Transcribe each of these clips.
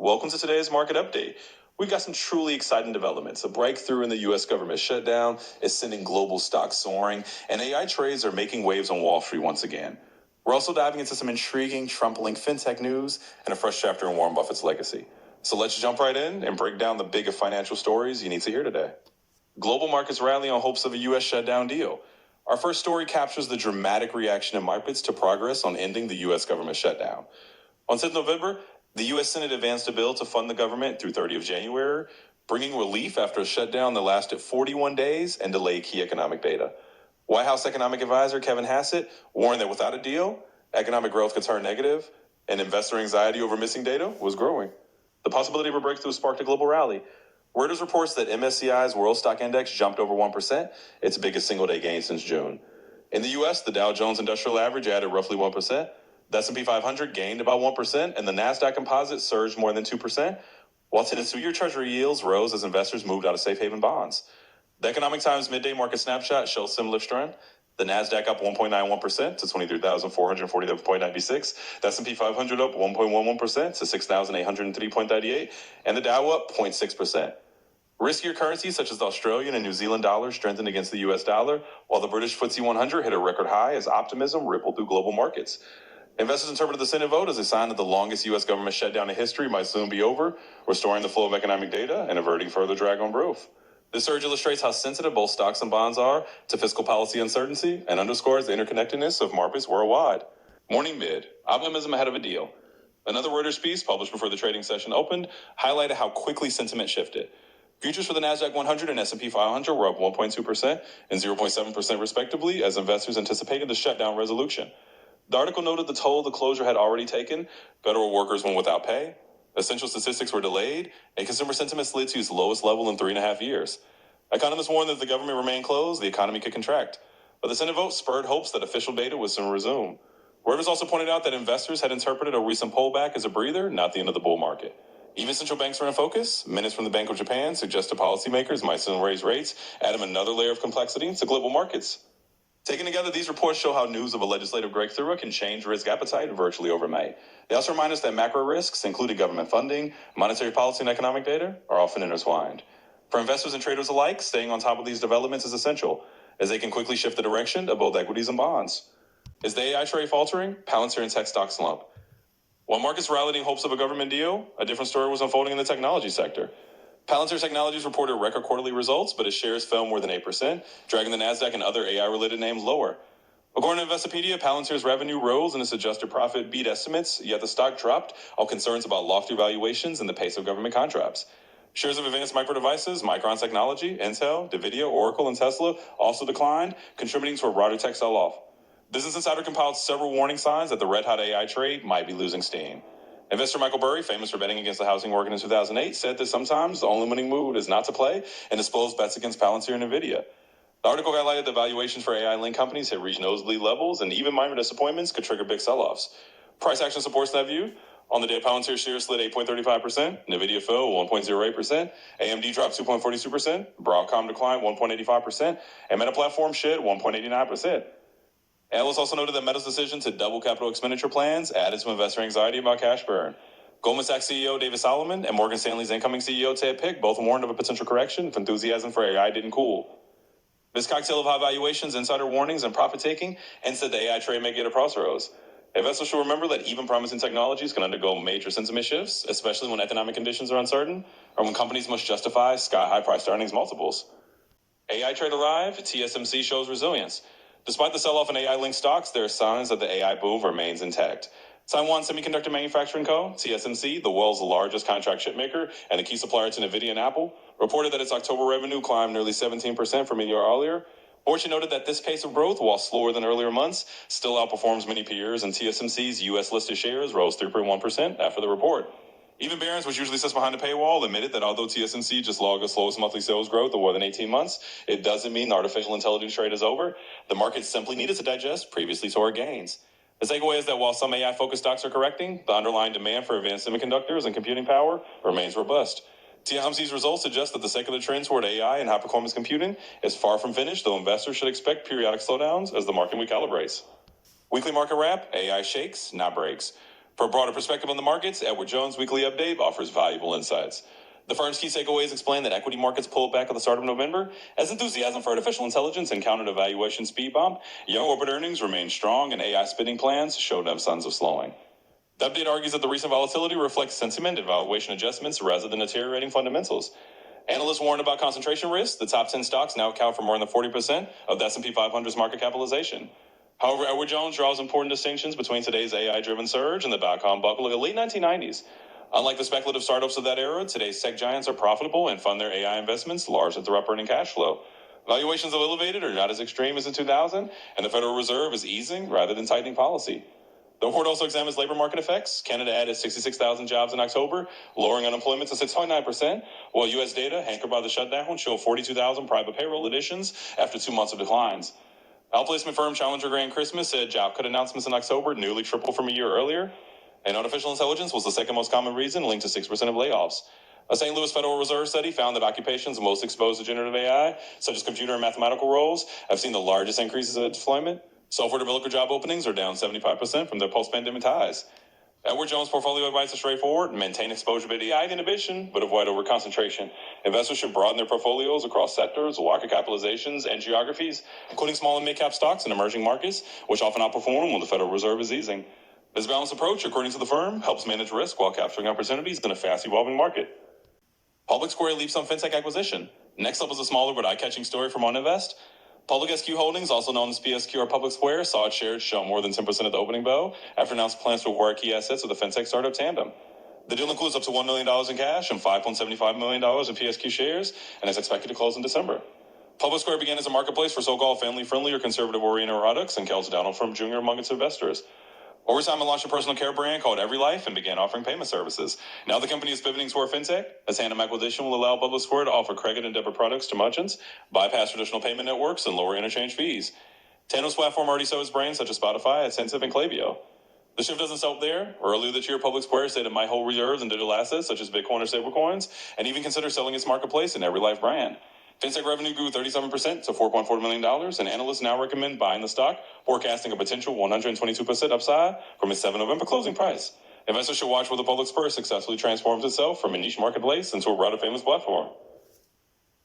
Welcome to today's market update. We've got some truly exciting developments. A breakthrough in the U.S. government shutdown is sending global stocks soaring, and AI trades are making waves on Wall Street once again. We're also diving into some intriguing Trump-linked fintech news and a fresh chapter in Warren Buffett's legacy. So let's jump right in and break down the big financial stories you need to hear today. Global markets rally on hopes of a U.S. shutdown deal. Our first story captures the dramatic reaction in markets to progress on ending the U.S. government shutdown. On 10th November, the U.S. Senate advanced a bill to fund the government through 30th of January, bringing relief after a shutdown that lasted 41 days and delayed key economic data. White House economic advisor Kevin Hassett warned that without a deal, economic growth could turn negative, and investor anxiety over missing data was growing. The possibility of a breakthrough sparked a global rally. Reuters reports that MSCI's World Stock Index jumped over 1%, its biggest single-day gain since June. In the U.S., the Dow Jones Industrial Average added roughly 1%. The S&P 500 gained about 1%, and the NASDAQ Composite surged more than 2%, while 10- and 2-year Treasury yields rose as investors moved out of safe haven bonds. The Economic Times midday market snapshot shows similar strength. The NASDAQ up 1.91% to 23,447.96. The S&P 500 up 1.11% to 6,803.38, and the Dow up 0.6%. Riskier currencies such as the Australian and New Zealand dollar strengthened against the U.S. dollar, while the British FTSE 100 hit a record high as optimism rippled through global markets. Investors interpreted the Senate vote as a sign that the longest U.S. government shutdown in history might soon be over, restoring the flow of economic data and averting further drag on growth. This surge illustrates how sensitive both stocks and bonds are to fiscal policy uncertainty and underscores the interconnectedness of markets worldwide. Morning mid, optimism ahead of a deal. Another Reuters piece published before the trading session opened highlighted how quickly sentiment shifted. Futures for the NASDAQ 100 and S&P 500 were up 1.2% and 0.7% respectively as investors anticipated the shutdown resolution. The article noted the toll the closure had already taken. Federal workers went without pay. Essential statistics were delayed, and consumer sentiment slid to its lowest level in 3.5 years. Economists warned that if the government remained closed, the economy could contract. But the Senate vote spurred hopes that official data would soon resume. Reuters also pointed out that investors had interpreted a recent pullback as a breather, not the end of the bull market. Even central banks were in focus. Minutes from the Bank of Japan suggested policymakers might soon raise rates, adding another layer of complexity to global markets. Taken together, these reports show how news of a legislative breakthrough can change risk appetite virtually overnight. They also remind us that macro risks, including government funding, monetary policy, and economic data, are often intertwined. For investors and traders alike, staying on top of these developments is essential, as they can quickly shift the direction of both equities and bonds. Is the AI trade faltering? Palantir and tech stocks slump. While markets rallied in hopes of a government deal, a different story was unfolding in the technology sector. Palantir Technologies reported record quarterly results, but its shares fell more than 8%, dragging the NASDAQ and other AI-related names lower. According to Investopedia, Palantir's revenue rose and its adjusted profit beat estimates, yet the stock dropped on concerns about lofty valuations and the pace of government contracts. Shares of Advanced Micro Devices, Micron Technology, Intel, NVIDIA, Oracle, and Tesla also declined, contributing to a broader tech sell-off. Business Insider compiled several warning signs that the red-hot AI trade might be losing steam. Investor Michael Burry, famous for betting against the housing market in 2008, said that sometimes the only winning move is not to play and expose bets against Palantir and NVIDIA. The article highlighted that valuations for AI-linked companies had reached nosebleed levels, and even minor disappointments could trigger big sell-offs. Price action supports that view. On the day, Palantir shares slid 8.35%, NVIDIA fell 1.08%, AMD dropped 2.42%, Broadcom declined 1.85%, and Meta Platforms shed 1.89%. Analysts also noted that Meta's decision to double capital expenditure plans added to investor anxiety about cash burn. Goldman Sachs CEO David Solomon and Morgan Stanley's incoming CEO Ted Pick both warned of a potential correction if enthusiasm for AI didn't cool. This cocktail of high valuations, insider warnings, and profit-taking hints that the AI trade may get a crossroads. Investors should remember that even promising technologies can undergo major sentiment shifts, especially when economic conditions are uncertain or when companies must justify sky-high price earnings multiples. AI trade alive, TSMC shows resilience. Despite the sell-off in AI-linked stocks, there are signs that the AI boom remains intact. Taiwan Semiconductor Manufacturing Co., TSMC, the world's largest contract chipmaker and a key supplier to NVIDIA and Apple, reported that its October revenue climbed nearly 17% from a year earlier. Fortune noted that this pace of growth, while slower than earlier months, still outperforms many peers, and TSMC's U.S.-listed shares rose 3.1% after the report. Even Barron's, which usually sits behind the paywall, admitted that although TSMC just logged the slowest monthly sales growth of more than 18 months, it doesn't mean the artificial intelligence trade is over. The market simply needed to digest previously soared gains. The takeaway is that while some AI-focused stocks are correcting, the underlying demand for advanced semiconductors and computing power remains robust. TSMC's results suggest that the secular trend toward AI and high-performance computing is far from finished, though investors should expect periodic slowdowns as the market recalibrates. Weekly market wrap, AI shakes, not breaks. For a broader perspective on the markets, Edward Jones' weekly update offers valuable insights. The firm's key takeaways explain that equity markets pulled back at the start of November as enthusiasm for artificial intelligence encountered a valuation speed bump. Young orbit earnings remained strong, and AI spending plans showed no signs of slowing. The update argues that the recent volatility reflects sentiment and valuation adjustments rather than deteriorating fundamentals. Analysts warned about concentration risk. The top 10 stocks now account for more than 40% of the S&P 500's market capitalization. However, Edward Jones draws important distinctions between today's AI-driven surge and the dot-com bubble of the late 1990s. Unlike the speculative startups of that era, today's tech giants are profitable and fund their AI investments largely through operating cash flow. Valuations of elevated are not as extreme as in 2000, and the Federal Reserve is easing rather than tightening policy. The report also examines labor market effects. Canada added 66,000 jobs in October, lowering unemployment to 6.9%, while U.S. data, anchored by the shutdown, showed 42,000 private payroll additions after 2 months of declines. Outplacement firm Challenger Grand Christmas said job cut announcements in October nearly tripled from a year earlier, and artificial intelligence was the second most common reason, linked to 6% of layoffs. A St. Louis Federal Reserve study found that occupations most exposed to generative AI, such as computer and mathematical roles, have seen the largest increases in deployment. Software developer job openings are down 75% from their post-pandemic highs. Edward Jones' portfolio advice is straightforward: maintain exposure to AI innovation, but avoid over-concentration. Investors should broaden their portfolios across sectors, market capitalizations, and geographies, including small and mid-cap stocks in emerging markets, which often outperform when the Federal Reserve is easing. This balanced approach, according to the firm, helps manage risk while capturing opportunities in a fast-evolving market. Public Square leaps on fintech acquisition. Next up is a smaller but eye-catching story from OnInvest. Public SQ Holdings, also known as PSQ or Public Square, saw its shares show more than 10% at the opening bell after announcing plans to acquire key assets of the fintech startup Tandem. The deal includes up to $1 million in cash and $5.75 million in PSQ shares and is expected to close in December. Public Square began as a marketplace for so-called family-friendly or conservative-oriented products and Kels Donald from Jr. among its investors. Over time, it launched a personal care brand called Every Life and began offering payment services. Now the company is pivoting toward fintech. A Tandem acquisition will allow Public Square to offer credit and debit products to merchants, bypass traditional payment networks, and lower interchange fees. Tandem's platform already saw its brands such as Spotify, Attentive, and Klaviyo. The shift doesn't stop there. Earlier this year, Public Square said it might hold reserves in digital assets such as Bitcoin or stablecoins, and even consider selling its marketplace and Every Life brand. Fintech revenue grew 37% to $4.4 million, and analysts now recommend buying the stock, forecasting a potential 122% upside from its 7 November closing price. Investors should watch where the Public Square successfully transforms itself from a niche marketplace into a rather famous platform.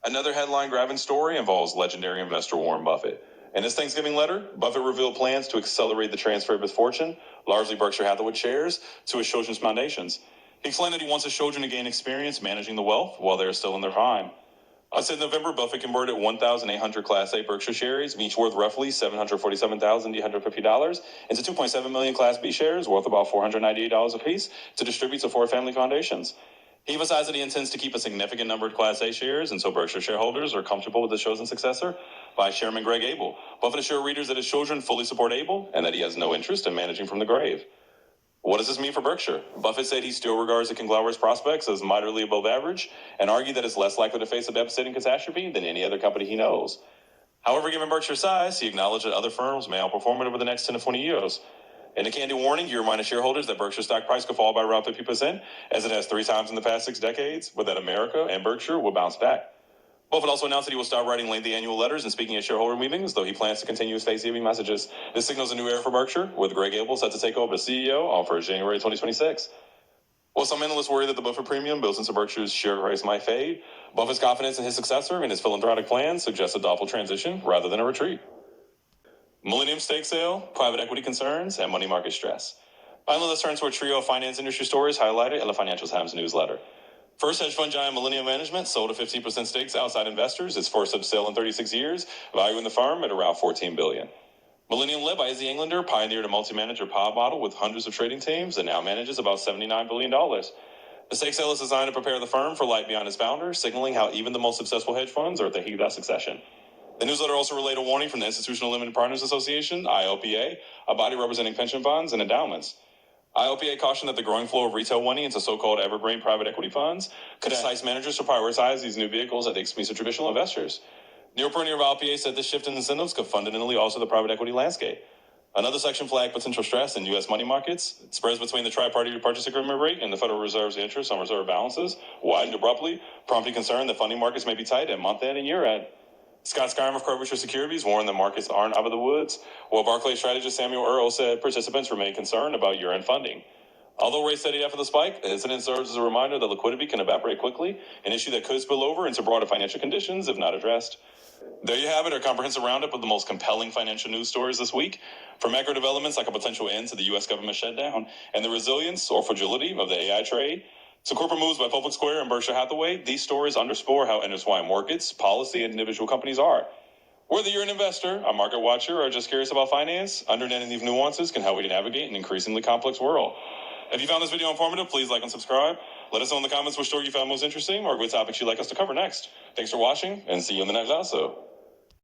Another headline-grabbing story involves legendary investor Warren Buffett. In his Thanksgiving letter, Buffett revealed plans to accelerate the transfer of his fortune, largely Berkshire Hathaway shares, to his children's foundations. He explained that he wants his children to gain experience managing the wealth while they are still in their prime. I said in November, Buffett converted 1,800 Class A Berkshire shares, each worth roughly $747,850, into 2.7 million Class B shares, worth about $498 apiece, to distribute to 4 family foundations. He emphasized that he intends to keep a significant number of Class A shares until Berkshire shareholders are comfortable with the chosen successor. Vice Chairman Greg Abel. Buffett assured readers that his children fully support Abel and that he has no interest in managing from the grave. What does this mean for Berkshire? Buffett said he still regards the conglomerate's prospects as moderately above average and argued that it's less likely to face a devastating catastrophe than any other company he knows. However, given Berkshire's size, he acknowledged that other firms may outperform it over the next 10 to 20 years. In a candid warning, he reminded shareholders that Berkshire's stock price could fall by around 50%, as it has 3 times in the past 6 decades, but that America and Berkshire will bounce back. Buffett also announced that he will stop writing lengthy annual letters and speaking at shareholder meetings, though he plans to continue his Thanksgiving messages. This signals a new era for Berkshire, with Greg Abel set to take over as CEO on 1st January 2026. While some analysts worry that the Buffett premium built into Berkshire's share price might fade, Buffett's confidence in his successor and his philanthropic plans suggests a thoughtful transition rather than a retreat. Millennium stake sale, private equity concerns, and money market stress. Finally, let's turn to a trio of finance industry stories highlighted in the Financial Times newsletter. First, hedge fund giant Millennium Management sold a 15% stake to outside investors, its first such sale in 36 years, valuing the firm at around $14 billion. Millennium, led by Izzy Englander, pioneered a multi-manager pod model with hundreds of trading teams and now manages about $79 billion. The stake sale is designed to prepare the firm for life beyond its founder, signaling how even the most successful hedge funds are at the heat of succession. The newsletter also relayed a warning from the Institutional Limited Partners Association, ILPA, a body representing pension funds and endowments. ILPA cautioned that the growing flow of retail money into so-called evergreen private equity funds could entice managers to prioritize these new vehicles at the expense of traditional investors. Neil Pernier of ILPA said this shift in incentives could fundamentally alter the private equity landscape. Another section flagged potential stress in U.S. money markets. Spreads between the tri-party purchase agreement rate and the Federal Reserve's interest on reserve balances widened abruptly, prompting concern that funding markets may be tight at month-end and year-end. Scott Skyrim of Frobisher Securities warned that markets aren't out of the woods, while Barclays strategist Samuel Earle said participants remain concerned about year-end funding. Although rates steady after the spike, the incident serves as a reminder that liquidity can evaporate quickly, an issue that could spill over into broader financial conditions if not addressed. There you have it, our comprehensive roundup of the most compelling financial news stories this week. For macro developments like a potential end to the U.S. government shutdown and the resilience or fragility of the AI trade, to corporate moves by Public Square and Berkshire Hathaway, these stories underscore how intertwined markets, policy, and individual companies are. Whether you're an investor, a market watcher, or just curious about finance, understanding these nuances can help you navigate an increasingly complex world. If you found this video informative, please like and subscribe. Let us know in the comments which story you found most interesting or what topics you'd like us to cover next. Thanks for watching, and see you in the next episode.